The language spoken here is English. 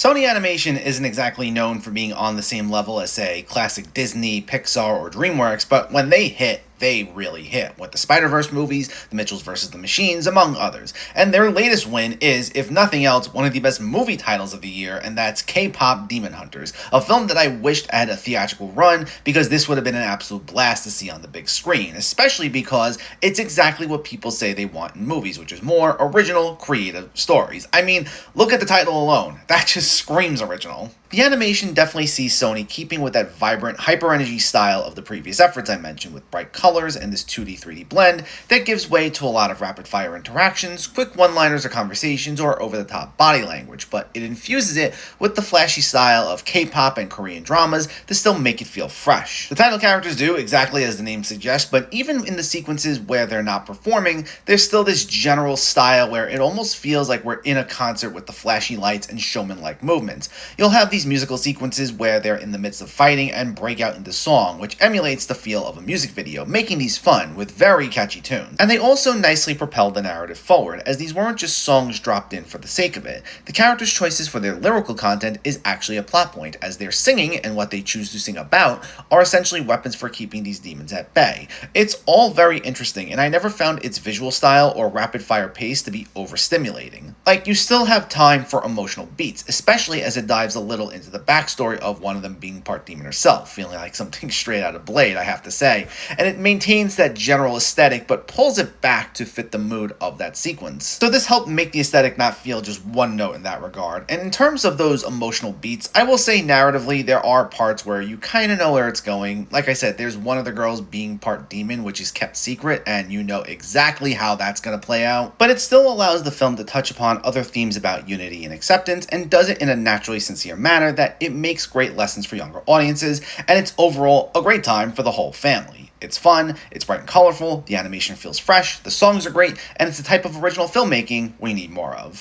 Sony Animation isn't exactly known for being on the same level as, say, classic Disney, Pixar, or DreamWorks, but when they hit, they really hit, with the Spider-Verse movies, The Mitchells vs. the Machines, among others. And their latest win is, if nothing else, one of the best movie titles of the year, and that's K-Pop Demon Hunters, a film that I wished had a theatrical run because this would have been an absolute blast to see on the big screen, especially because it's exactly what people say they want in movies, which is more original, creative stories. I mean, look at the title alone. That just screams original. The animation definitely sees Sony keeping with that vibrant, hyper-energy style of the previous efforts I mentioned, with bright colors and this 2D 3D blend that gives way to a lot of rapid-fire interactions, quick one-liners or conversations, or over-the-top body language, but it infuses it with the flashy style of K-pop and Korean dramas to still make it feel fresh. The title characters do exactly as the name suggests, but even in the sequences where they're not performing, there's still this general style where it almost feels like we're in a concert with the flashy lights and showman-like movements. You'll have these musical sequences where they're in the midst of fighting and break out into song, which emulates the feel of a music video, making these fun with very catchy tunes. And they also nicely propelled the narrative forward, as these weren't just songs dropped in for the sake of it. The characters' choices for their lyrical content is actually a plot point, as their singing and what they choose to sing about are essentially weapons for keeping these demons at bay. It's all very interesting, and I never found its visual style or rapid-fire pace to be overstimulating. Like, you still have time for emotional beats, especially as it dives a little into the backstory of one of them being part demon herself, feeling like something straight out of Blade, I have to say, and it maintains that general aesthetic but pulls it back to fit the mood of that sequence. So this helped make the aesthetic not feel just one note in that regard. And in terms of those emotional beats, I will say narratively there are parts where you kind of know where it's going. Like I said, there's one of the girls being part demon, which is kept secret, and you know exactly how that's going to play out, but it still allows the film to touch upon other themes about unity and acceptance, and does it in a naturally sincere manner that it makes great lessons for younger audiences, and it's overall a great time for the whole family. It's fun, it's bright and colorful, the animation feels fresh, the songs are great, and it's the type of original filmmaking we need more of.